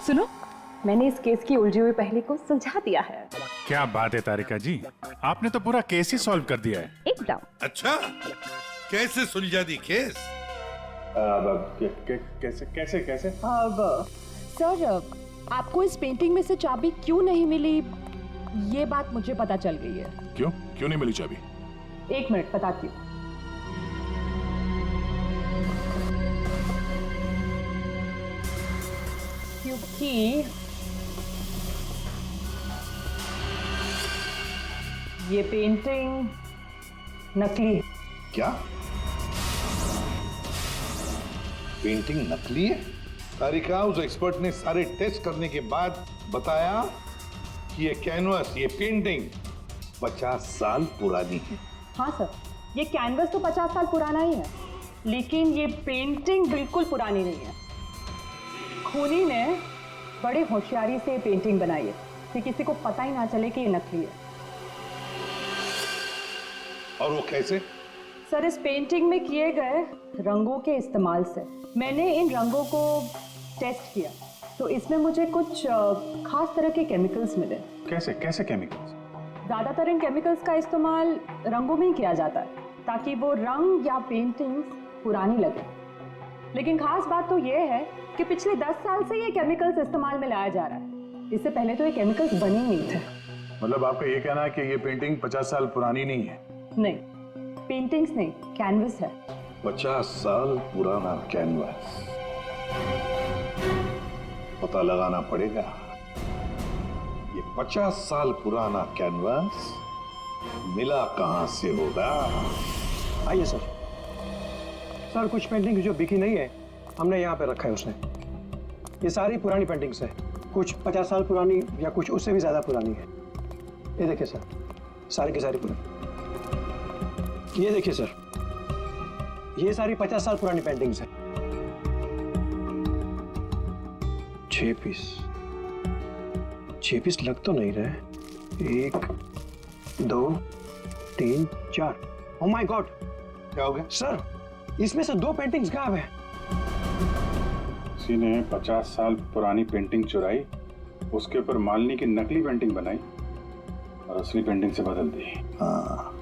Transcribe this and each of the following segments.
सुनो, मैंने इस केस की उलझी हुई पहेली को सुलझा दिया है। क्या बात है तारिका जी, आपने तो पूरा केस ही सॉल्व कर दिया है। एकदम। अच्छा, कैसे सुलझा दी केस? कैसे कैसे कैसे? अब सर, आपको इस पेंटिंग में से चाबी क्यों नहीं मिली, ये बात मुझे पता चल गई है। क्यों नहीं मिली चाबी? 1 मिनट बताती हूँ। क्योंकि ये पेंटिंग नकली है। क्या पेंटिंग नकली है? तारिका, उस एक्सपर्ट ने सारे टेस्ट करने के बाद बताया कि ये कैनवस, ये पेंटिंग 50 साल पुरानी है। हाँ सर, ये कैनवस तो 50 साल पुराना ही है, लेकिन ये पेंटिंग बिल्कुल पुरानी नहीं है। खूनी ने बड़े होशियारी से पेंटिंग बनाई है कि किसी को पता ही ना चले कि ये नकली है। और वो कैसे? सर, इस पेंटिंग में किए गए रंगों के इस्तेमाल से मैंने इन रंगों को टेस्ट किया, तो इसमें मुझे कुछ खास तरह के केमिकल्स मिले। कैसे कैसे केमिकल्स? ज्यादातर इन केमिकल्स का इस्तेमाल रंगों में ही किया जाता है ताकि वो रंग या पेंटिंग्स पुरानी लगे। लेकिन खास बात तो ये है कि पिछले 10 साल से ये केमिकल्स इस्तेमाल में लाया जा रहा है। इससे पहले तो ये केमिकल्स बने ही नहीं थे। मतलब आपका ये कहना है कि ये पेंटिंग 50 साल पुरानी नहीं है? नहीं, पेंटिंग्स नहीं, कैनवस है। 50 साल पुराना कैनवस। पता लगाना पड़ेगा ये 50 साल पुराना कैनवस मिला कहां से होगा। आइए सर। सर, कुछ पेंटिंग जो बिकी नहीं है हमने यहाँ पे रखा है उसने। ये सारी पुरानी पेंटिंग्स है, कुछ 50 साल पुरानी या कुछ उससे भी ज्यादा पुरानी है। ये देखिए सर, सारी की सारी पुरानी। ये देखिए सर, ये सारी 50 साल पुरानी पेंटिंग्स है। 6 पीस लग तो नहीं रहे। 1 2 3 4। ओह माय गॉड, क्या हो गया सर? इसमें से 2 पेंटिंग्स गायब है। किसी ने 50 साल पुरानी पेंटिंग चुराई, उसके ऊपर मालिनी की नकली पेंटिंग बनाई और असली पेंटिंग से बदल दी। हाँ,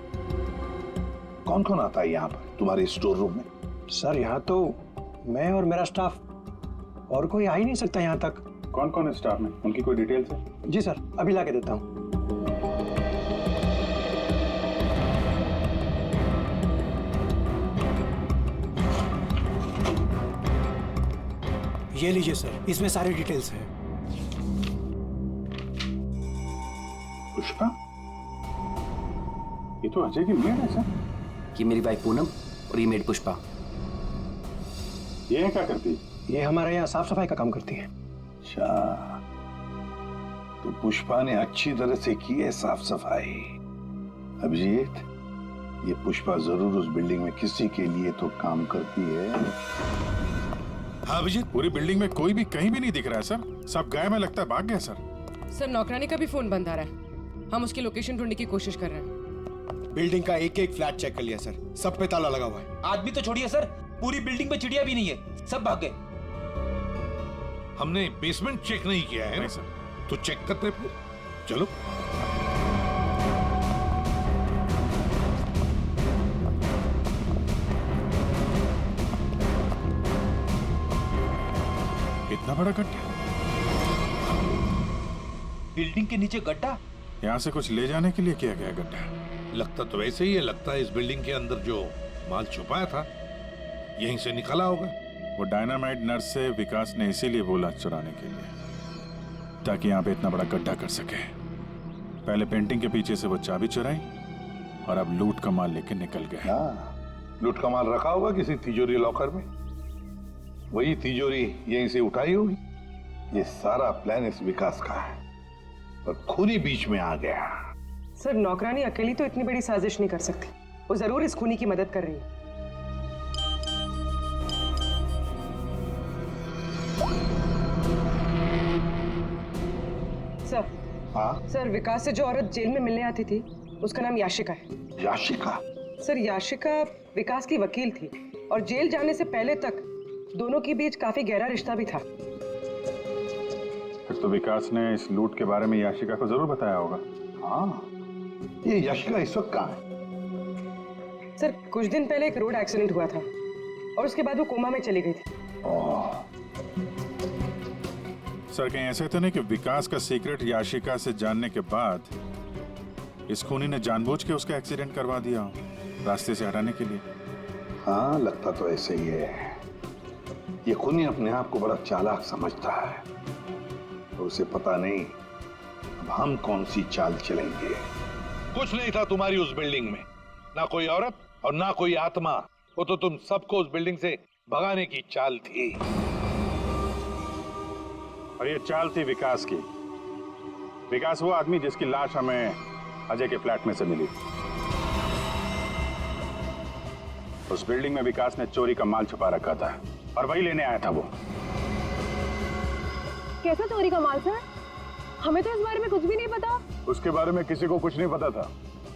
कौन कौन आता है यहाँ पर तुम्हारे स्टोर रूम में? सर, यहाँ तो मैं और मेरा स्टाफ, और कोई आ ही नहीं सकता यहाँ तक। कौन कौन है स्टाफ में, उनकी कोई डिटेल्स है? जी सर, अभी ला के देता हूँ। ये लीजिए सर, इसमें सारी डिटेल्स है। पुष्पा, ये तो अजय की मेड है सर। ये मेरी वाइफ पूनम और ये मेड पुष्पा। ये क्या करती है? ये हमारे यहाँ साफ सफाई का काम करती है। अच्छा, तो पुष्पा ने अच्छी तरह से की है साफ सफाई। अभिजीत, ये पुष्पा जरूर उस बिल्डिंग में किसी के लिए तो काम करती है। हाँ अभिजीत, पूरी बिल्डिंग में कोई भी कहीं भी नहीं दिख रहा है सर। सब गायब है, लगता है भाग गया सर। सर, नौकरानी का भी फोन बंद आ रहा है। हम उसकी लोकेशन ढूंढने की कोशिश कर रहे हैं। बिल्डिंग का एक एक फ्लैट चेक कर लिया सर, सब पे ताला लगा हुआ है। आदमी तो छोड़िए सर, पूरी बिल्डिंग में चिड़िया भी नहीं है, सब भाग गए। हमने बेसमेंट चेक नहीं किया है ना सर। तो चेक करते फिर। चलो। इतना बड़ा गड्ढा? बिल्डिंग के नीचे गड्ढा? यहाँ से कुछ ले जाने के लिए किया गया गड्ढा। लगता तो वैसे ही है, लगता है इस बिल्डिंग के अंदर जो माल छुपाया था यहीं से निकला होगा। वो डायनामाइट नर्स से विकास ने इसीलिए बोला चुराने के लिए, ताकि यहाँ पे इतना बड़ा गड्ढा कर सके। पहले पेंटिंग के पीछे से वो चाबी चुराई और अब लूट का माल लेके निकल गए। हाँ, लूट का माल रखा होगा किसी तिजोरी लॉकर में, वही तिजोरी यहीं से उठाई होगी। ये सारा प्लान इस विकास का है, पर खूनी बीच में आ गया। सर, नौकरानी अकेली तो इतनी बड़ी साजिश नहीं कर सकती। वो जरूर इस खूनी की मदद कर रही है। सर। हाँ? सर, विकास से जो औरत जेल में मिलने आती थी उसका नाम याशिका है। याशिका? सर, याशिका विकास की वकील थी और जेल जाने से पहले तक दोनों के बीच काफी गहरा रिश्ता भी था। फिर तो विकास ने इस लूट के बारे में याशिका को जरूर बताया होगा। हाँ, ये याशिका इस वक्त कहाँ है? सर कुछ दिन पहले एक रोड एक्सीडेंट हुआ था और उसके बाद वो कोमा में चली गई थी। सर कहीं ऐसे तो नहीं कि विकास का सीक्रेट याशिका से जानने के बाद इस खूनी ने जानबूझ के उसका एक्सीडेंट करवा दिया हो, रास्ते से हटाने के लिए? हाँ, लगता तो ऐसे ही है। ये खूनी अपने आप को बड़ा चालाक समझता है और उसे पता नहीं अब हम कौन सी चाल चलेंगे। कुछ नहीं था तुम्हारी उस बिल्डिंग में, ना कोई औरत और ना कोई आत्मा। वो तो तुम सबको उस बिल्डिंग से भगाने की चाल थी। और ये चाल थी विकास की। विकास वो आदमी जिसकी लाश हमें अजय के फ्लैट में से मिली। उस बिल्डिंग में विकास ने चोरी का माल छुपा रखा था और वही लेने आया था वो। कैसा चोरी का माल सर? हमें तो इस बारे में कुछ भी नहीं पता। उसके बारे में किसी को कुछ नहीं पता था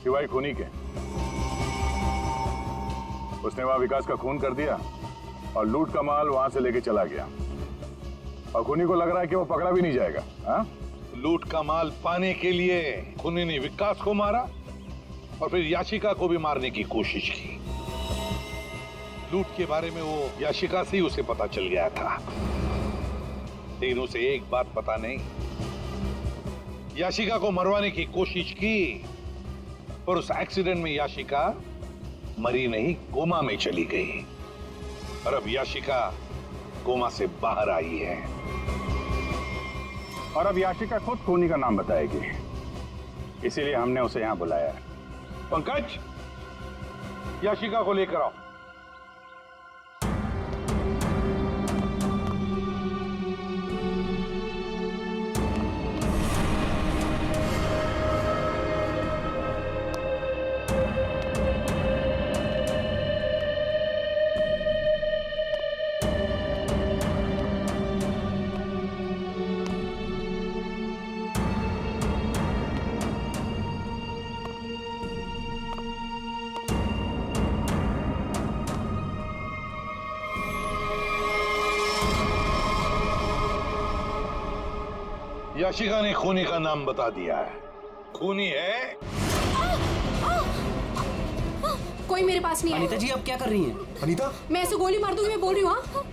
सिवाय खूनी के। उसने वहां विकास का खून कर दिया और लूट का माल वहां से लेके चला गया। और खूनी को लग रहा है कि वो पकड़ा भी नहीं जाएगा। हाँ? लूट का माल पाने के लिए खूनी ने विकास को मारा और फिर याशिका को भी मारने की कोशिश की। लूट के बारे में वो याशिका से ही उसे पता चल गया था, लेकिन उसे एक बात पता नहीं। याशिका को मरवाने की कोशिश की पर उस एक्सीडेंट में याशिका मरी नहीं, कोमा में चली गई। और अब याशिका कोमा से बाहर आई है। और अब याशिका खुद खूनी का नाम बताएगी, इसीलिए हमने उसे यहां बुलाया है। पंकज, याशिका को लेकर आओ। याशिका ने खूनी का नाम बता दिया है। खूनी है। कोई मेरे पास नहीं है। अनीता जी आप क्या कर रही हैं? अनीता, मैं ऐसे गोली मार दूंगी, मैं बोल रही हूँ। हाँ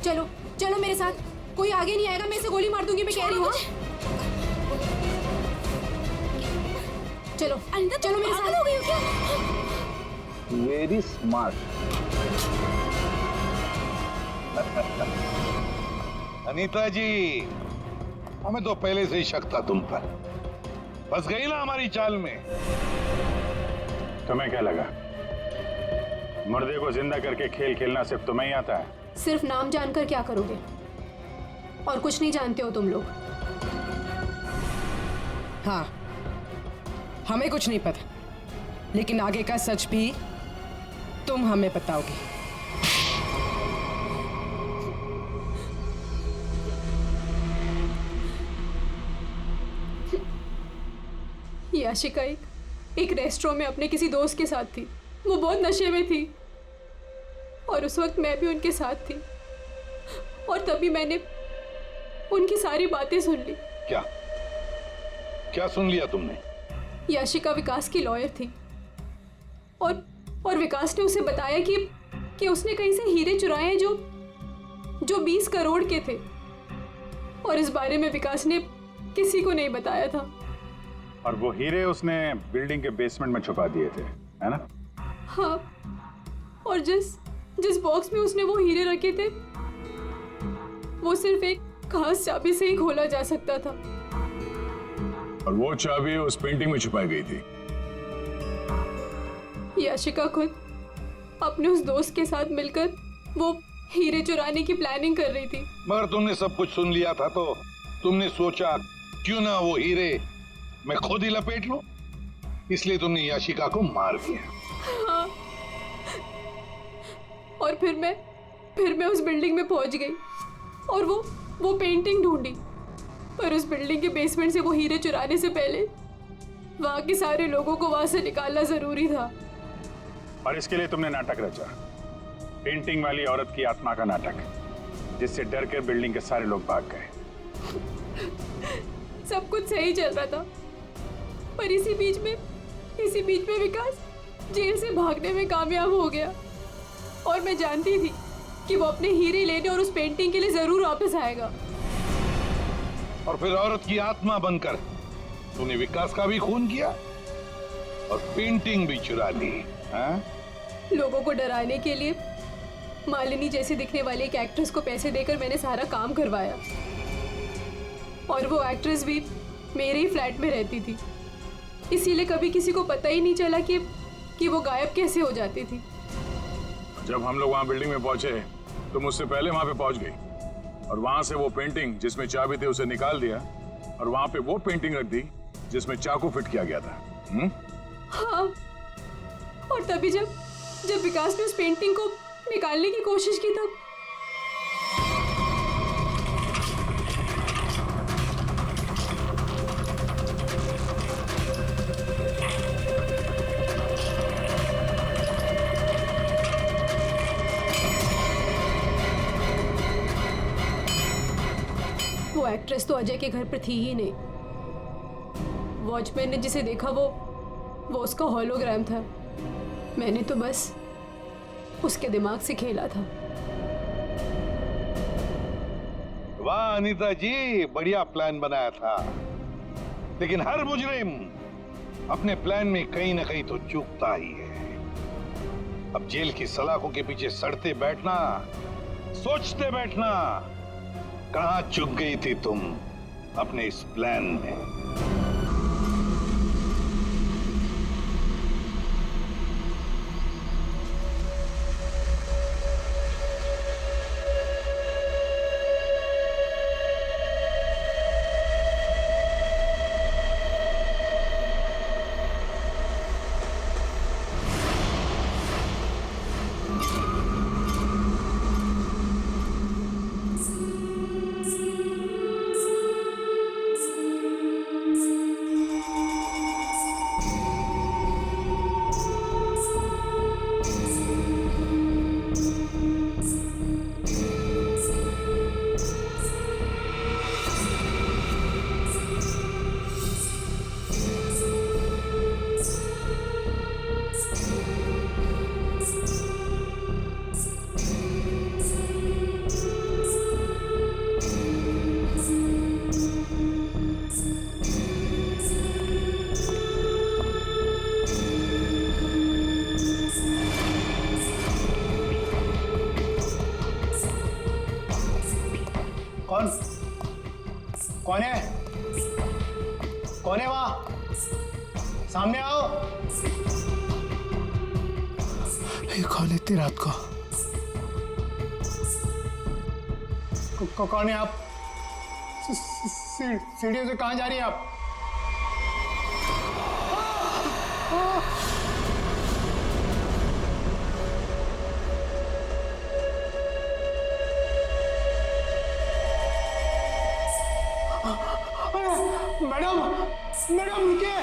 चलो चलो मेरे साथ, कोई आगे नहीं आएगा, मैं ऐसे गोली मार दूंगी, मैं कह रही हूँ। चलो अनीता, चलो मेरे साथ। हो गई हो क्या? Very smart. अनीता जी, हमें तो पहले से ही शक था तुम पर। फंस गई ना हमारी चाल में। तुम्हें क्या लगा मुर्दे को जिंदा करके खेल खेलना सिर्फ तुम्हें ही आता है? सिर्फ नाम जानकर क्या करोगे? और कुछ नहीं जानते हो तुम लोग। हाँ, हमें कुछ नहीं पता, लेकिन आगे का सच भी तुम हमें बताओगे। याशिका एक रेस्टोरेंट में अपने किसी दोस्त के साथ थी। वो बहुत नशे में थी और उस वक्त मैं भी उनके साथ थी और तभी मैंने उनकी सारी बातें सुन ली। क्या क्या सुन लिया तुमने? याशिका विकास की लॉयर थी और विकास ने उसे बताया कि उसने कहीं से हीरे चुराए हैं जो 20 करोड़ के थे और इस बारे में विकास ने किसी को नहीं बताया था। और वो हीरे उसने बिल्डिंग के बेसमेंट में छुपा दिए थे, है ना? हाँ, और जिस बॉक्स में उसने वो हीरे रखे थे वो सिर्फ एक खास चाबी से ही खोला जा सकता था। और वो चाबी उस पेंटिंग में छुपाई गई थी। याशिका खुद अपने उस दोस्त के साथ मिलकर वो हीरे चुराने की प्लानिंग कर रही थी। मगर तुमने सब कुछ सुन लिया था तो तुमने सोचा क्यों ना वो हीरे मैं खुद ही लपेट लूं, इसलिए तुमने याशिका को मार दिया। हाँ, और फिर मैं उस बिल्डिंग में पहुंच गई और वो पेंटिंग ढूंढी, पर उस बिल्डिंग के बेसमेंट से वो हीरे चुराने से पहले वहां के सारे लोगों को वहां से निकालना जरूरी था। और इसके लिए तुमने नाटक रचा, पेंटिंग वाली औरत की आत्मा का नाटक, जिससे डर कर बिल्डिंग के सारे लोग भाग गए। सब कुछ सही चल रहा था, पर इसी बीच में विकास जेल से भागने में कामयाब हो गया। और मैं जानती थी कि वो अपने हीरे लेने और उस पेंटिंग के लिए जरूर वापस आएगा। और फिर औरत की आत्मा बनकर तूने विकास का भी खून किया और पेंटिंग भी चुरा ली। हाँ? लोगों को डराने के लिए मालिनी जैसे दिखने वाली एक एक्ट्रेस को पैसे देकर मैंने सारा काम करवाया, और वो एक्ट्रेस भी मेरे ही फ्लैट में रहती थी, इसीलिए कभी किसी को पता ही नहीं चला कि वो गायब कैसे हो जाती थी। जब हम लोग वहां बिल्डिंग में पहुंचे तो मुझसे पहले वहां पे पहुंच गई और वहां से वो पेंटिंग जिसमें चाबी थी उसे निकाल दिया और वहां पे वो पेंटिंग रख दी जिसमें चाकू फिट किया गया था। हाँ, और तभी जब विकास ने उस पेंटिंग को निकालने की कोशिश की तब वो एक्ट्रेस तो अजय के घर पर थी ही नहीं। वॉचमैन ने जिसे देखा वो उसका हॉलोग्राम था। मैंने तो बस उसके दिमाग से खेला था। वाह अनीता जी, बढ़िया प्लान बनाया था, लेकिन हर मुजरिम अपने प्लान में कहीं ना कहीं तो चूकता ही है। अब जेल की सलाखों के पीछे सड़ते बैठना, सोचते बैठना, कहां चूक गई थी तुम अपने इस प्लान में? कौन है? कौन है वहां? सामने आओ। ये कौन है इतनी रात को? कौन है आप? सीढ़ियों से कहां जा रही हैं आप? मैडम, मैडम रुकिए।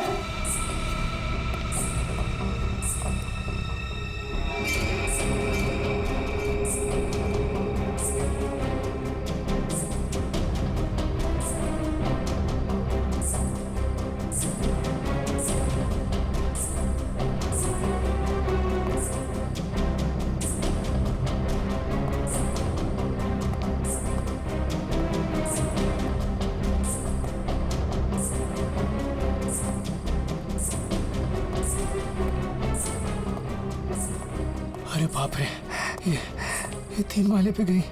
अरे बाप रे, ये 3 माले पे गई।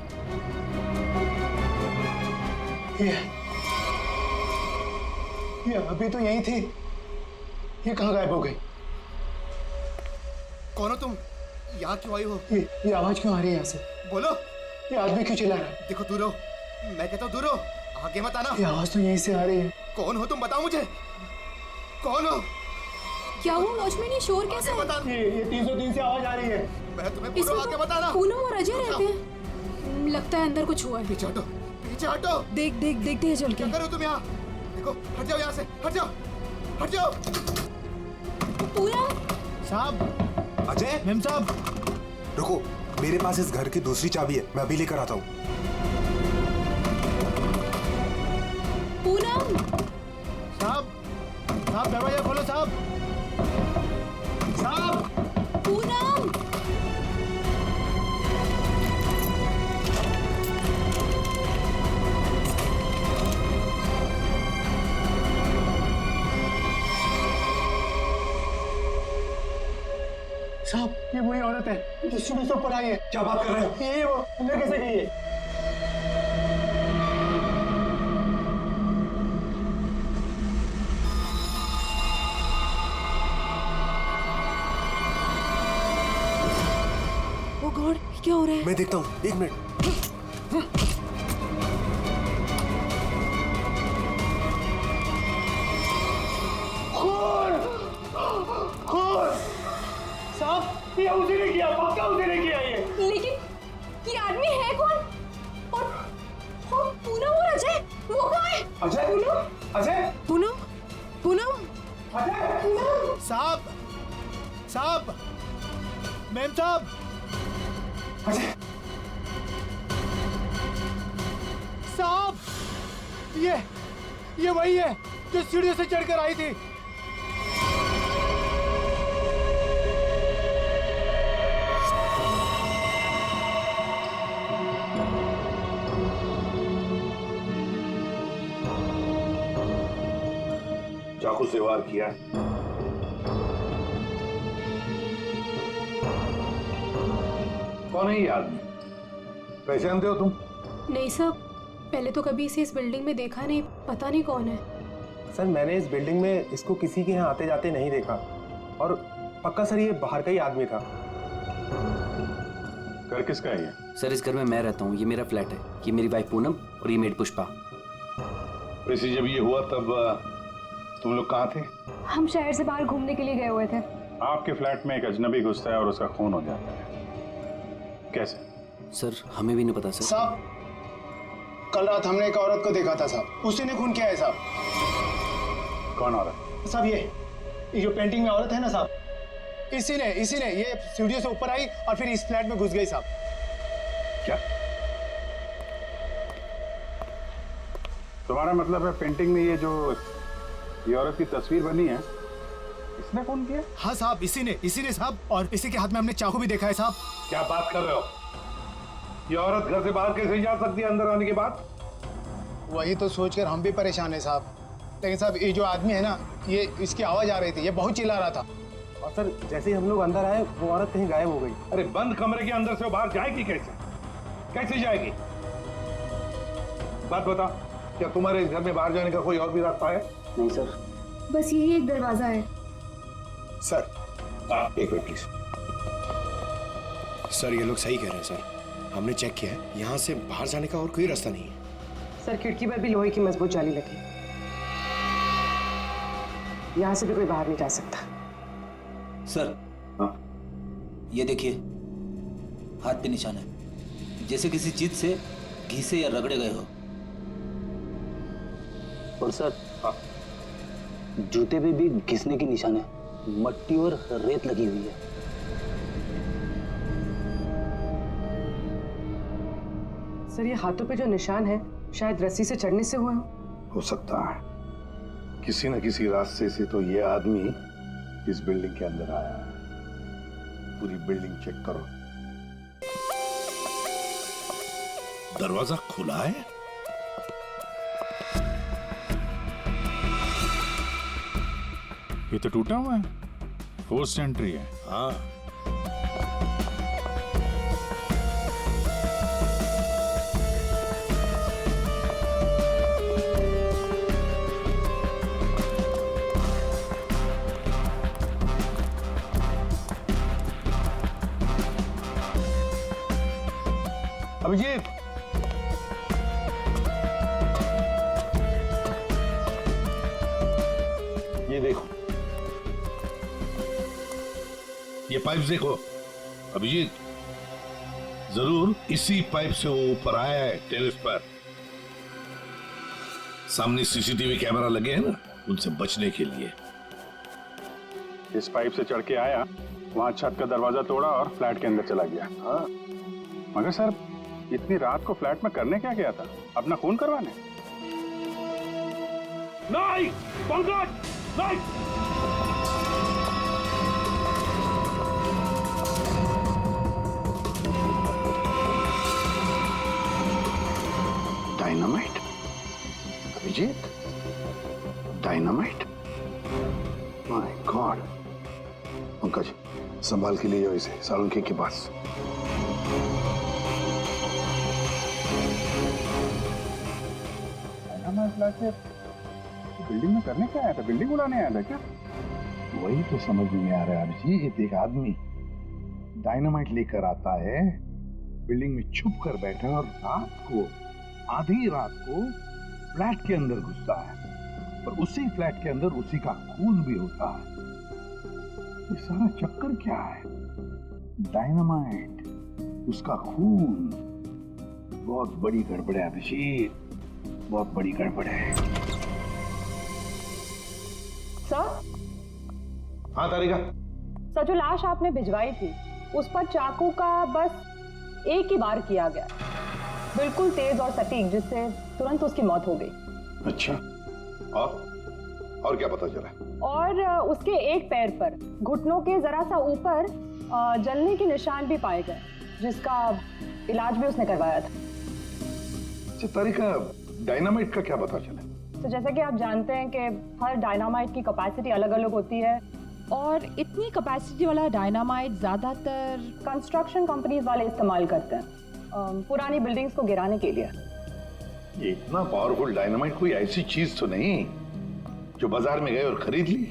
ये अभी तो यही थी, ये कहाँ गायब हो गई? कौन हो तुम? यहाँ क्यों आई हो? ये आवाज क्यों आ रही है यहाँ से? बोलो। ये आदमी क्यों चिल्ला रहा है? देखो दूर हो, मैं कहता हूँ दूर हो, आगे मत आना। ये आवाज तो यहीं से आ रही है। कौन हो तुम, बताओ मुझे, कौन हो? क्या हुआ वॉचमैन, ये शोर कैसा है? ये 303 से आवाज आ रही है। मैं तुम्हें बोल रहा हूं, आगे बताना। पूनम और अजय रहते हैं, लगता है अंदर कुछ हुआ है। पीछे हटो, पीछे हटो। देखते हैं चल के। क्या कर रहे हो तुम यहाँ? देखो, हट जाओ यहाँ से, हट जाओ, हट जाओ। पूनम साहब। अजय, मेम साहब, रुको, मेरे पास इस घर की दूसरी चाबी है, मैं अभी लेकर आता हूँ। साहब दरवाजा खोलो साहब। साहब पूनम, साहब ये वही औरत है जो सुबह से ऊपर आई है। क्या बात कर रहे हो? ये वो अंदर कैसे गई है? ओ गॉड, क्या हो रहा है? मैं देखता हूँ, 1 मिनट। साहब ये उसी ने किया, पक्का उसी ने किया ये। लेकिन ये आदमी है कौन? और पूनम और अजय, वो कहाँ है? अजय? पूनम, अजय? पूनम, पूनम, अजय? पूनम? साहब साहब मैम साहब। अजय? साहब ये वही है जो सीढ़ियों से चढ़कर आई थी। चाकू से वार किया। कौन है ये आदमी? पहचानते हो तुम? नहीं साहब, पहले तो कभी इसे इस बिल्डिंग में देखा नहीं, पता नहीं कौन है। सर मैंने इस बिल्डिंग में इसको किसी के यहाँ आते जाते नहीं देखा, और पक्का सर ये बाहर का ही आदमी था। घर किसका है ये? सर इस घर में मैं रहता हूँ, ये मेरा फ्लैट है, ये मेरी वाइफ पूनम और ये मेड पुष्पा। वैसे जब ये हुआ तब तुम लोग कहाँ थे? हम शहर से बाहर घूमने के लिए गए हुए थे। आपके फ्लैट में एक अजनबी घुसता है और उसका खून हो जाता है, कैसे? सर हमें भी नहीं पता सर। साहब कल रात हमने एक औरत को देखा था साहब, उसी ने खून किया है साहब। कौन औरत? साहब ये जो पेंटिंग में औरत है ना साहब, इसी ने ये सीढ़ियों से ऊपर आई और फिर इस फ्लैट में घुस गई साहब। क्या तुम्हारा मतलब है पेंटिंग में ये औरत की तस्वीर बनी है, इसने खून किया? हाँ साहब इसी ने साहब, और इसी के हाथ में हमने चाकू भी देखा है साहब। क्या बात कर रहे हो? ये औरत घर से बाहर कैसे जा सकती है अंदर आने के बाद? वही तो सोचकर हम भी परेशान है साहब। लेकिन साहब ये जो आदमी है ना, ये इसकी आवाज आ रही थी, ये बहुत चिल्ला रहा था। और सर जैसे ही हम लोग अंदर आए वो औरत कहीं गायब हो गई। अरे बंद कमरे के अंदर से वो बाहर जाएगी कैसे? कैसे जाएगी? बात बता, क्या तुम्हारे इस घर में बाहर जाने का कोई और भी रास्ता है? नहीं सर, बस यही एक दरवाजा है। सर एक मिनट प्लीज। सर ये लोग सही कह रहे हैं सर, हमने चेक किया है, यहाँ से बाहर जाने का और कोई रास्ता नहीं है। सर खिड़की पर भी लोहे की मजबूत जाली लगी, यहाँ से भी कोई बाहर नहीं जा सकता। सर ये देखिए, हाथ पे निशान है, जैसे किसी चीज से घिसे या रगड़े गए हो। और सर जूते पे भी घिसने की निशान है, मट्टी और रेत लगी हुई है। सर ये हाथों पे जो निशान है शायद रस्सी से चढ़ने से हुआ हो सकता है, किसी न किसी रास्ते से तो ये आदमी इस बिल्डिंग के अंदर आया है। पूरी बिल्डिंग चेक करो। दरवाजा खुला है? ये तो टूटा हुआ है, फोर्स्ड एंट्री है। हाँ, अभिजीत, ये देखो, ये पाइप देखो। अभिजीत, जरूर इसी पाइप से वो ऊपर आया है टेरेस पर। सामने सीसीटीवी कैमरा लगे हैं ना, उनसे बचने के लिए। इस पाइप से चढ़ के आया, वहां छत का दरवाजा तोड़ा और फ्लैट के अंदर चला गया। हाँ, मगर सर इतनी रात को फ्लैट में करने क्या गया था? अपना खून करवाने? नहीं पंकज नहीं। Dynamite? Abhijeet, dynamite? My god. Pankaj संभाल के ले जाओ इसे सालुंखे के पास। बिल्डिंग में करने क्या आया था? बिल्डिंग उड़ाने आया था क्या? वही तो समझ में नहीं आ रहा है अभिजीत। एक आदमी डायनामाइट लेकर आता है, बिल्डिंग में छुप कर बैठा और रात को, आधी रात को फ्लैट के अंदर घुसता है और उसी फ्लैट के अंदर उसी का खून भी होता है। ये सारा चक्कर क्या है? डायनामाइट, उसका खून। बहुत बड़ी गड़बड़ है अभिजीत, बहुत बड़ी गड़बड़ है। सर? हाँ तारिका। सर, जो लाश आपने भिजवाई थी उस पर चाकू का बस एक ही बार किया गया, बिल्कुल तेज और सटीक, जिससे तुरंत उसकी मौत हो गई। अच्छा, और क्या पता चला? और उसके एक पैर पर घुटनों के जरा सा ऊपर जलने के निशान भी पाए गए, जिसका इलाज भी उसने करवाया था। अच्छा तारिका, डायनामाइट का क्या पता चला? तो जैसा कि आप जानते हैं कि हर डायनामाइट की कैपेसिटी अलग अलग होती है, और इतनी कैपेसिटी वाला डायनामाइट ज़्यादातर कंस्ट्रक्शन कंपनीज वाले इस्तेमाल करते हैं पुरानी बिल्डिंग्स को गिराने के लिए। ये इतना पावरफुल डायनामाइट कोई ऐसी चीज तो नहीं जो बाजार में गए और खरीद ली?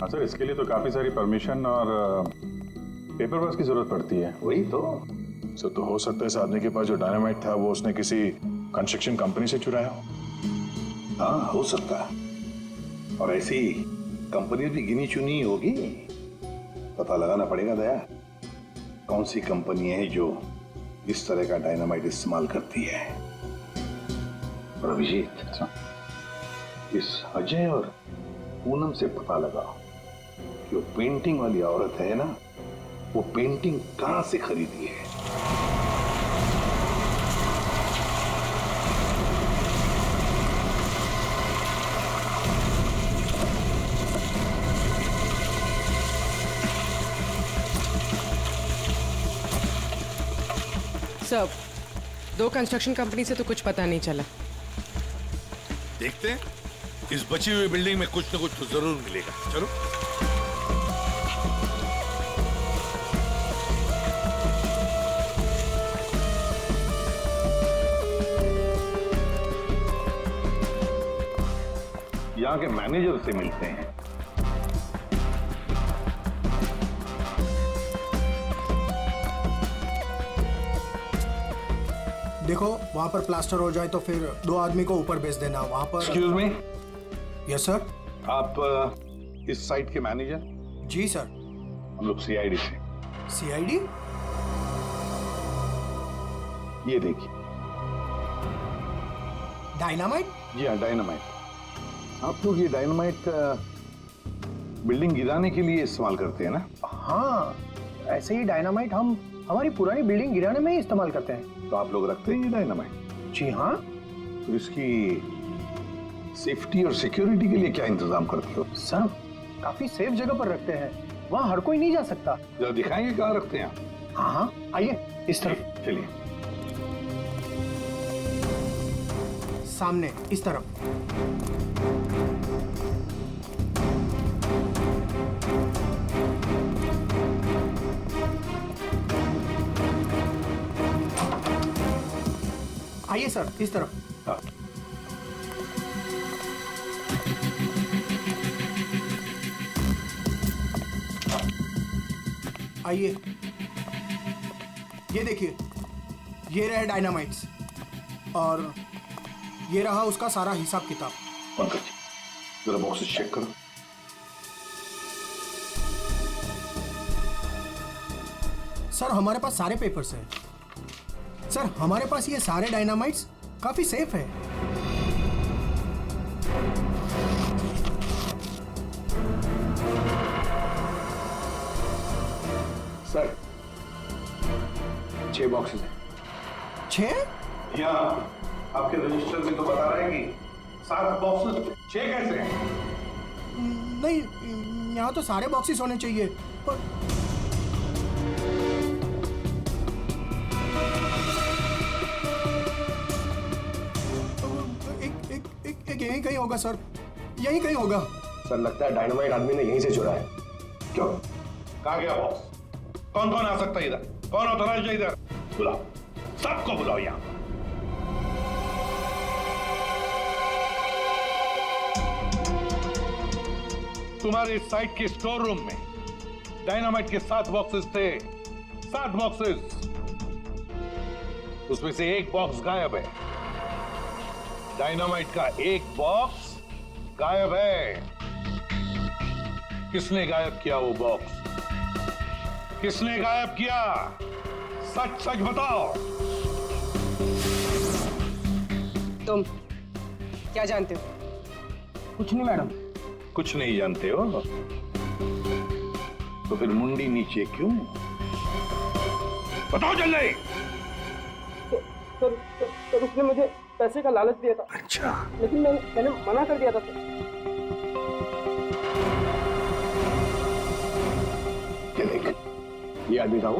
हाँ सर, इसके लिए तो काफी सारी परमिशन और पेपर वर्क की जरूरत पड़ती है। वही तो सर, तो हो सकता है इस आदमी के पास जो डायनामाइट था वो उसने किसी कंस्ट्रक्शन कंपनी से चुराया हो। हाँ, हो सकता है। और ऐसी कंपनी भी गिनी चुनी होगी, पता लगाना पड़ेगा दया, कौन सी कंपनी है जो इस तरह का डायनामाइट इस्तेमाल करती है। और अभिजीत, इस अजय और पूनम से पता लगाओ कि वो पेंटिंग वाली औरत है ना, वो पेंटिंग कहां से खरीदी है। सब 2 कंस्ट्रक्शन कंपनी से तो कुछ पता नहीं चला। देखते हैं, इस बची हुई बिल्डिंग में कुछ न कुछ तो जरूर मिलेगा। चलो। यहाँ के मैनेजर से मिलते हैं। देखो, वहाँ पर प्लास्टर हो जाए तो फिर 2 आदमी को ऊपर भेज देना। वहाँ पर। Excuse me. Yes sir. आप इस साइट के मैनेजर? जी सर। हम लोग सीआईडी से। सीआईडी? ये देखिए। डायनामाइट? जी हाँ, डायनामाइट। आप लोग ये डायनामाइट बिल्डिंग गिराने के लिए इस्तेमाल करते हैं ना? हाँ, ऐसे ही डायनामाइट हम हमारी पुरानी बिल्डिंग गिराने में ही इस्तेमाल करते हैं। तो आप लोग रखते हैं ये डायनामाइट? जी हाँ। तो इसकी सेफ्टी और सिक्योरिटी के लिए क्या इंतजाम करते हो? सर, काफी सेफ जगह पर रखते हैं, वहाँ हर कोई नहीं जा सकता। जरा दिखाएंगे कहाँ रखते हैं? हाँ हाँ, आइए इस तरफ। चलिए। सामने इस तरफ। आइए सर, इस तरफ। हाँ। आइए, ये देखिए, ये रहे डायनामाइट्स और ये रहा उसका सारा हिसाब किताब। पंकज, जरा बॉक्सेस चेक करो। सर, हमारे पास सारे पेपर्स हैं। सर, हमारे पास ये सारे डायनामाइट्स काफी सेफ है। सर, 6 बॉक्सेस हैं। 6? यहाँ आपके रजिस्टर में तो बता रहा है कि 7 बॉक्सेस 6 कैसे हैं? नहीं, यहाँ तो सारे बॉक्सेस होने चाहिए, पर एक यहीं कहीं होगा सर, यहीं कहीं होगा। सर लगता है डायनामाइट आदमी ने यहीं से चुरा है। क्यों? कहाँ गया बॉक्स? कौन कौन आ सकता है इधर? कौन ऑथराइज्ड है इधर? बुलाओ, सबको बुलाओ यहाँ। तुम्हारे साइट के स्टोर रूम में डायनामाइट के 7 बॉक्सेस थे। 7 बॉक्सेस, उसमें से एक बॉक्स गायब है। डायनामाइट का एक बॉक्स गायब है। किसने गायब किया वो बॉक्स? किसने गायब किया? सच सच बताओ। तुम क्या जानते हो? कुछ नहीं मैडम। कुछ नहीं जानते हो तो फिर मुंडी नीचे क्यों? बताओ जल्दी। सर उसने मुझे पैसे का लालच दिया था। अच्छा, लेकिन मैंने मना कर दिया था सर। ये आदमी था वो?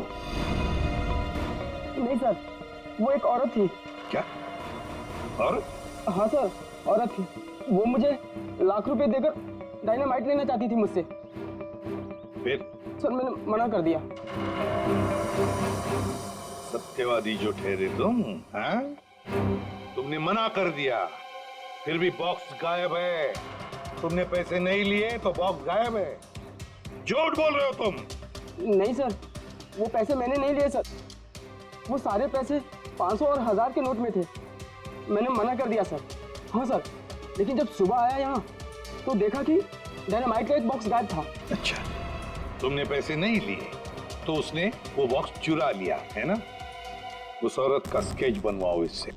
नहीं सर, वो एक औरत थी। क्या? और? हाँ सर, औरत थी। वो मुझे लाख रुपए देकर डायनामाइट लेना चाहती थी मुझसे। फिर? सर मैंने मना कर दिया। सत्यवादी जो ठहरे तुम, हाँ? तुमने मना कर दिया, फिर भी बॉक्स गायब है। तुमने पैसे नहीं लिए तो बॉक्स गायब है। झूठ बोल रहे हो तुम। नहीं सर, वो पैसे मैंने नहीं लिए सर। वो सारे पैसे 500 और 1000 के नोट में थे। मैंने मना कर दिया सर। हाँ सर, लेकिन जब सुबह आया यहाँ तो देखा कि डायनामाइट का एक बॉक्स गायब था। अच्छा, तुमने पैसे नहीं लिए तो उसने वो बॉक्स चुरा लिया है ना? उस औरत का स्केच बनवाओ इससे,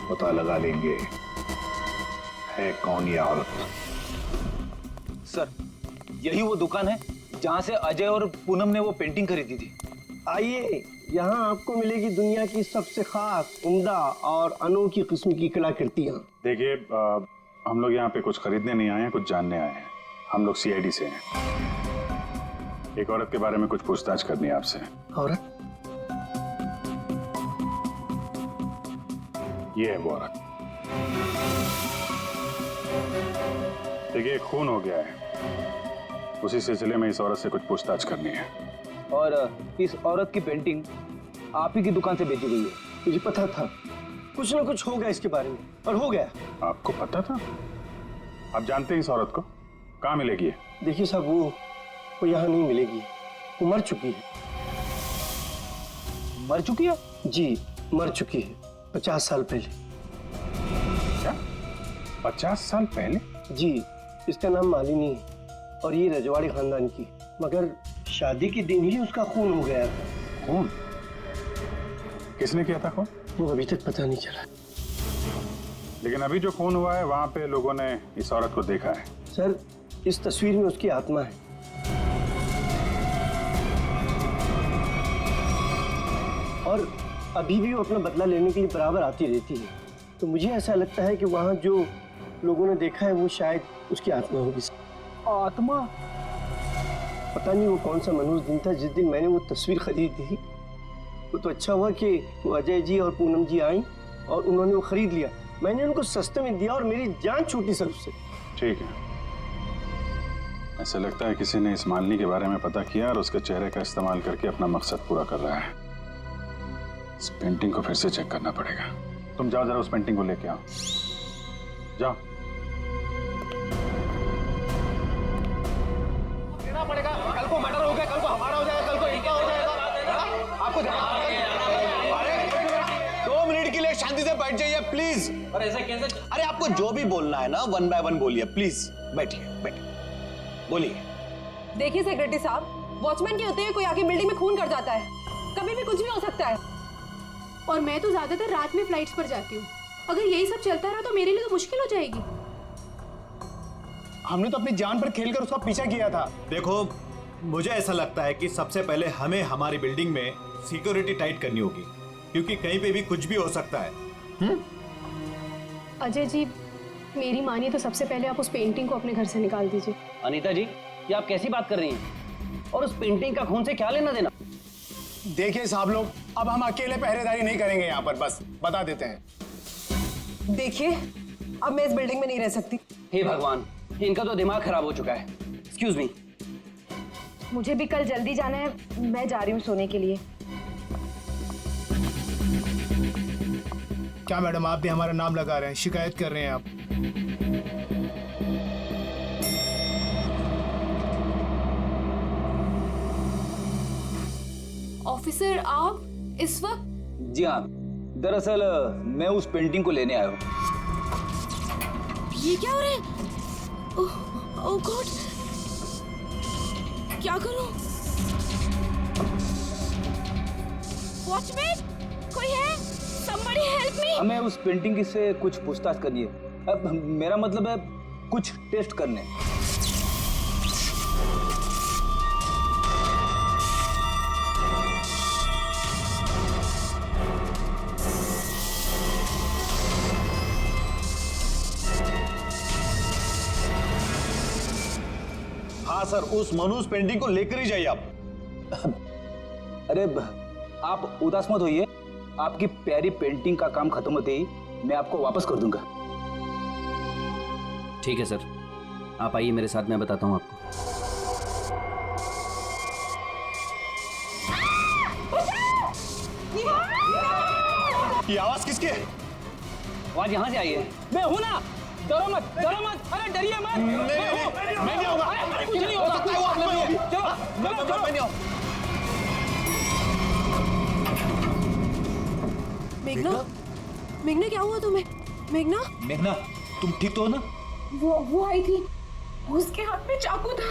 पता लगा लेंगे है कौन ये औरत। सर, यही वो दुकान है जहां से अजय और पूनम ने वो पेंटिंग खरीदी थी। आइए, यहाँ आपको मिलेगी दुनिया की सबसे खास, उम्दा और अनोखी किस्म की कलाकृतियाँ। देखिए, हम लोग यहाँ पे कुछ खरीदने नहीं आए हैं, कुछ जानने आए हैं। हम लोग सीआईडी से हैं। एक औरत के बारे में कुछ पूछताछ करनी है आपसे। औरत? ये है वो औरत। देखिए, खून हो गया है, उसी सिलसिले में इस औरत से कुछ पूछताछ करनी है। और इस औरत की पेंटिंग आप ही की दुकान से बेची गई है। मुझे पता था कुछ ना कुछ होगा इसके बारे में, और हो गया। आपको पता था? आप जानते हैं इस औरत को? कहाँ मिलेगी है? देखिए साहब, वो यहाँ नहीं मिलेगी। वो मर चुकी है। मर चुकी है? जी, मर चुकी है 50 साल पहले। क्या? 50 साल पहले? जी, इसका नाम मालिनी है और ये रजवाड़ी खानदान की, मगर शादी के दिन ही उसका खून हो गया था। खून? किसने किया था खून? वो अभी तक पता नहीं चला। लेकिन अभी जो खून हुआ है वहां पे लोगों ने इस औरत को देखा है। सर, इस तस्वीर में उसकी आत्मा है। और अभी भी वो अपना बदला लेने के लिए बराबर आती रहती है। तो मुझे ऐसा लगता है कि वहाँ जो लोगों ने देखा है वो शायद उसकी आत्मा होगी। आत्मा? पता नहीं वो कौन सा मनहूस दिन था जिस दिन मैंने वो तस्वीर खरीदी थी। वो तो अच्छा हुआ कि वो अजय जी और पूनम जी आई और उन्होंने वो खरीद लिया। मैंने उनको सस्ते में दिया और मेरी जान छूटी सर उससे। ठीक है, ऐसा लगता है किसी ने इस मालिनी के बारे में पता किया और उसके चेहरे का इस्तेमाल करके अपना मकसद पूरा कर रहा है। इस पेंटिंग को फिर से चेक करना पड़ेगा। तुम जाओ, जरा उस पेंटिंग को लेके आओ। जाओ। देना पड़ेगा। कल को मर्डर हो गया, कल को हमारा हो जाएगा, कल को इनका हो जाएगा। आपको 2 मिनट के लिए शांति से बैठ जाइए प्लीज। और ऐसा कैसे? अरे आपको जो भी बोलना है ना 1 बाय 1 बोलिए प्लीज। बैठिए बैठिए, बोलिए। देखिए सेक्रेटरी साहब, वॉचमैन के होते हुए कोई आके बिल्डिंग में खून कर जाता है। कभी भी कुछ भी हो सकता है। और मैं तो ज्यादातर रात में फ्लाइट्स पर जाती हूँ। अगर यही सब चलता रहा तो मेरे लिए तो मुश्किल हो जाएगी। हमने तो अपनी जान पर खेलकर उसका पीछा किया था। देखो, मुझे ऐसा लगता है कि सबसे पहले हमें हमारी बिल्डिंग में सिक्योरिटी टाइट करनी होगी, क्योंकि कहीं पे भी कुछ भी हो सकता है। अजय जी, मेरी मानिए तो सबसे पहले आप उस पेंटिंग को अपने घर से निकाल दीजिए। अनीता जी, ये आप कैसी बात कर रही हैं? और उस पेंटिंग का खून से क्या लेना देना? देखिए साहब लोग, अब हम अकेले पहरेदारी नहीं करेंगे यहाँ पर, बस बता देते हैं। देखिए, अब मैं इस बिल्डिंग में नहीं रह सकती। हे भगवान, इनका तो दिमाग खराब हो चुका है। Excuse me. मुझे भी कल जल्दी जाना है, मैं जा रही हूँ सोने के लिए। क्या मैडम, आप भी हमारा नाम लगा रहे हैं, शिकायत कर रहे हैं आप? ऑफिसर, आप इस वक्त? जी हाँ, दरअसल मैं उस पेंटिंग को लेने आया हूँ। ये क्या हो रहा है? ओह गॉड, क्या करूं? वॉचमैन, कोई है? Somebody help me! हमें उस पेंटिंग से कुछ पूछताछ करनी है। अब मेरा मतलब है कुछ टेस्ट करने। हाँ सर, उस मनुष्य पेंटिंग को लेकर ही जाइए आप। अरे आप उदास मत होइए, आपकी प्यारी पेंटिंग का काम खत्म होते ही मैं आपको वापस कर दूंगा। ठीक है सर, आप आइए मेरे साथ, मैं बताता हूँ आपको। ये आवाज किसकी है? आवाज यहाँ से आई है। मैं हूँ ना, डरो मत, डरो मत, अरे डरिए मत। मैं नहीं होगा। कुछ नहीं होगा। चलो, मैं नहीं आऊँ। मेघना, मेघना क्या हुआ तुम्हें? मेघना, मेघना, तुम ठीक तो हो ना? वो आई थी, उसके हाथ में चाकू था,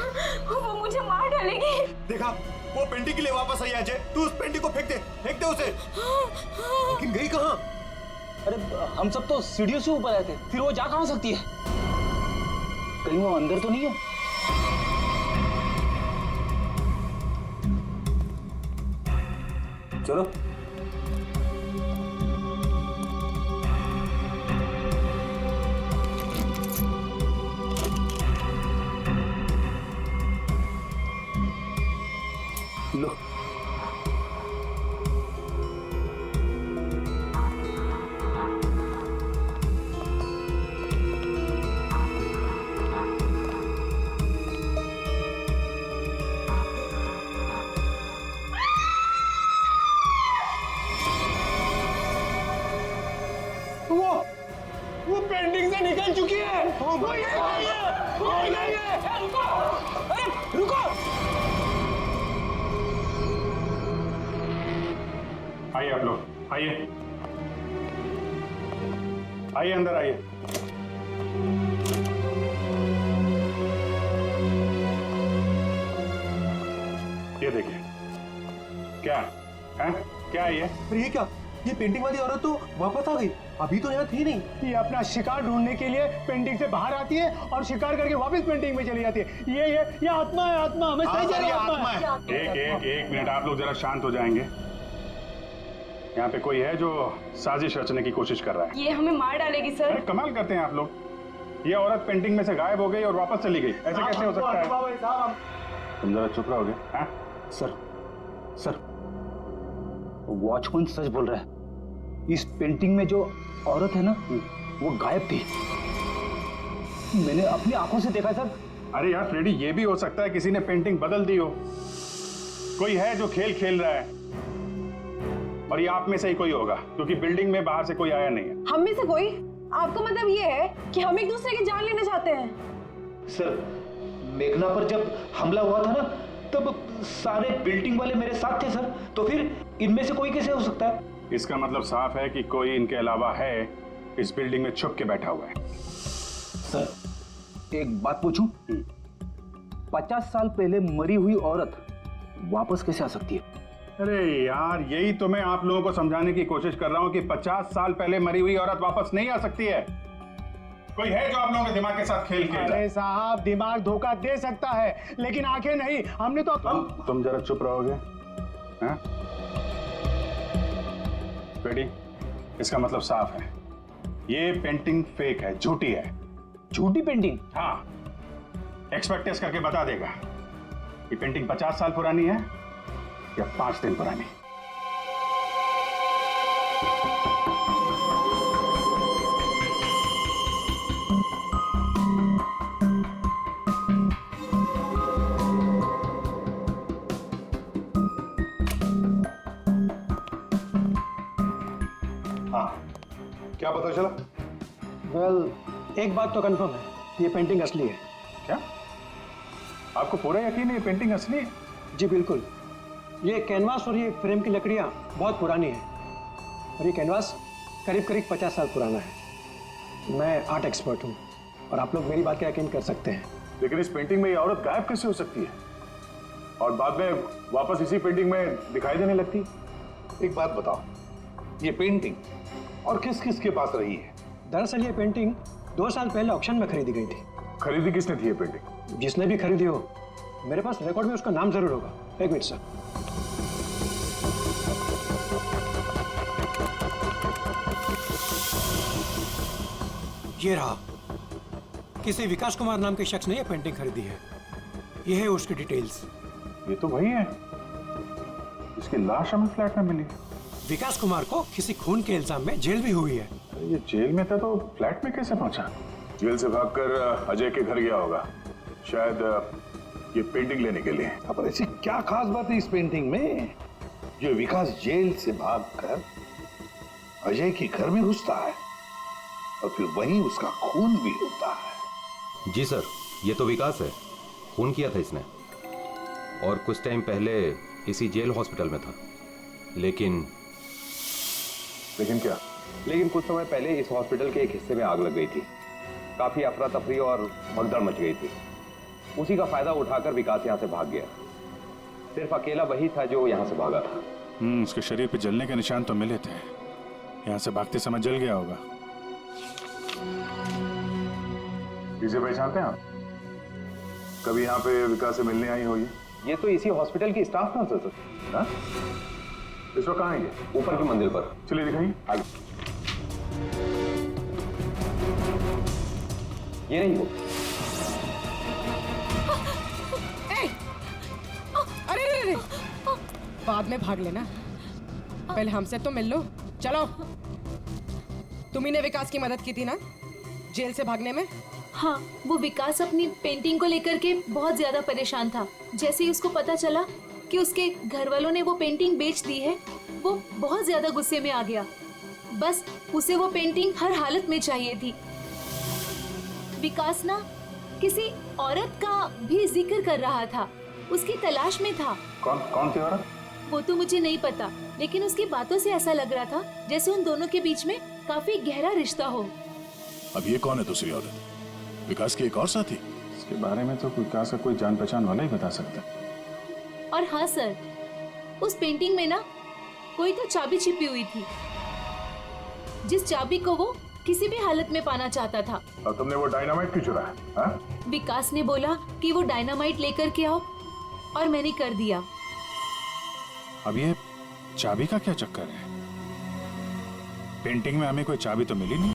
वो मुझे मार डालेगी। देखा, वो पेंटिंग के लिए वापस आई अजय। तू उस पेंटिंग को फेंक दे उसे। लेकिन गई कहाँ? अरे हम सब तो सीढ़ियों से ऊपर आए थे, फिर वो जा कहाँ सकती है? कहीं वो अंदर तो नहीं है? चलो। लो, वो पेंटिंग से निकल चुकी है। वो ये रुको, अरे रुको। आइए आप लोग, आइए आइए, अंदर आइए। ये देखिए, क्या है? क्या है ये? अरे ये क्या? ये पेंटिंग वाली औरत तो वापस आ गई, अभी तो यहाँ थी नहीं। ये अपना शिकार ढूंढने के लिए पेंटिंग से बाहर आती है और शिकार करके वापस पेंटिंग में चली जाती है। ये आत्मा है, आत्मा। हमें सही जा रही है, आत्मा है। एक मिनट, आप लोग जरा शांत हो जाएंगे। यहाँ पे कोई है जो साजिश रचने की कोशिश कर रहा है। ये हमें मार डालेगी सर। अरे कमाल करते हैं आप लोग। ये औरत पेंटिंग में से गायब हो गई और वापस चली गई, ऐसे कैसे हो सकता है? तुम जरा चुप रहोगे? सर, वॉचमैन सच बोल रहा है। इस पेंटिंग में जो औरत है ना, वो गायब थी। मैंने अपनी आंखों से देखा सर। अरे यार फ्रेडी, ये भी हो सकता है किसी ने पेंटिंग बदल दी हो। कोई है जो खेल खेल रहा है, और ये आप में से ही कोई होगा, क्योंकि बिल्डिंग में बाहर से कोई आया नहीं है। हम में से कोई? आपका मतलब ये है कि हम एक दूसरे की जान लेना चाहते हैं? सर, मेघना पर जब हमला हुआ था ना, तब सारे बिल्डिंग वाले मेरे साथ थे सर। तो फिर इनमें से कोई कैसे हो सकता है? इसका मतलब साफ है कि कोई इनके अलावा है, इस बिल्डिंग में छुप के बैठा हुआ है। सर, एक बात पूछूं? 50 साल पहले मरी हुई औरत वापस कैसे आ सकती है? अरे यार, यही तो मैं आप लोगों को समझाने की कोशिश कर रहा हूं कि 50 साल पहले मरी हुई औरत वापस नहीं आ सकती है। कोई है जो आप लोगों के दिमाग के साथ खेल खेल रहा है? अरे साहब, दिमाग धोखा दे सकता है, लेकिन आंखें नहीं। हमने तो तुम जरा चुप रहोगे? हाँ? फ्रेडी, इसका मतलब साफ है, ये पेंटिंग फेक है, झूठी है। झूठी पेंटिंग? हाँ, एक्सपर्ट टेस्ट करके बता देगा ये पेंटिंग 50 साल पुरानी है या 5 दिन पुरानी। क्या पता चला? वेल, एक बात तो कंफर्म है, ये पेंटिंग असली है। क्या आपको पूरा यकीन है ये पेंटिंग असली है? जी बिल्कुल। ये कैनवास और ये फ्रेम की लकड़ियाँ बहुत पुरानी है और ये कैनवास करीब करीब 50 साल पुराना है। मैं आर्ट एक्सपर्ट हूँ और आप लोग मेरी बात का यकीन कर सकते हैं। लेकिन इस पेंटिंग में ये औरत गायब कैसे हो सकती है और बाद में वापस इसी पेंटिंग में दिखाई देने लगती? एक बात बताओ, ये पेंटिंग और किस किस के पास रही है? दरअसल ये पेंटिंग 2 साल पहले ऑक्शन में खरीदी गई थी। खरीदी किसने थी ये पेंटिंग? जिसने भी खरीदी हो, मेरे पास रिकॉर्ड में उसका नाम जरूर होगा। एक मिनट सर। ये रहा, किसी विकास कुमार नाम के शख्स ने यह पेंटिंग खरीदी है। यह है उसकी डिटेल्स। ये तो वही है, इसकी लाश हमें फ्लैट में मिली। विकास कुमार को किसी खून के इल्जाम में जेल भी हुई है। ये जेल में था तो फ्लैट में कैसे पहुंचा? जेल से भागकर अजय के घर गया होगा, शायद ये पेंटिंग लेने के लिए। अब ऐसी क्या खास बात है इस पेंटिंग में जो विकास जेल से भागकर अजय के घर में घुसता है और फिर वहीं उसका खून भी होता है? जी सर, ये तो विकास है, खून किया था इसने और कुछ टाइम पहले इसी जेल हॉस्पिटल में था। लेकिन क्या? लेकिन कुछ समय पहले इस हॉस्पिटल के एक हिस्से में आग लग गई थी। काफी अफरा तफरी और भगदड़ मच गई थी। उसी का फायदा उठाकर विकास यहाँ से भाग गया। सिर्फ अकेला वही था जो यहाँ से भागा था। उसके शरीर पे जलने के निशान तो मिले थे, यहाँ से भागते समय जल गया होगा। इसे पहचानते हैं आप? कभी यहाँ पे विकास से मिलने आई हो? ये तो इसी हॉस्पिटल की स्टाफ नर्स है सर। हाँ? इस वक्त कहाँ है ये? ऊपर की मंजिल पर। चलिए दिखाइए। आगे। ये नहीं वो। अरे अरे अरे, बाद में भाग लेना, पहले हमसे तो मिल लो। चलो, तुम्ही ने विकास की मदद की थी ना जेल से भागने में? हाँ, वो विकास अपनी पेंटिंग को लेकर के बहुत ज्यादा परेशान था। जैसे ही उसको पता चला कि उसके घर वालों ने वो पेंटिंग बेच दी है, वो बहुत ज्यादा गुस्से में आ गया। बस उसे वो पेंटिंग हर हालत में चाहिए थी। विकास ना किसी औरत का भी जिक्र कर रहा था, उसकी तलाश में था। कौन थी औरत? वो तो मुझे नहीं पता, लेकिन उसकी बातों से ऐसा लग रहा था जैसे उन दोनों के बीच में काफी गहरा रिश्ता हो। अब ये कौन है दूसरी औरत? विकास की एक और साथी? इसके बारे में तो विकास का कोई जान पहचान वाला ही बता सकता है। और हाँ सर, उस पेंटिंग में ना कोई तो चाबी छिपी हुई थी, जिस चाबी को वो किसी भी हालत में पाना चाहता था। और तुमने वो डायनामाइट क्यों चुराया? हाँ? विकास ने बोला कि वो डायनामाइट लेकर के आओ और मैंने कर दिया। अब ये चाबी का क्या चक्कर है? पेंटिंग में हमें कोई चाबी तो मिली नहीं।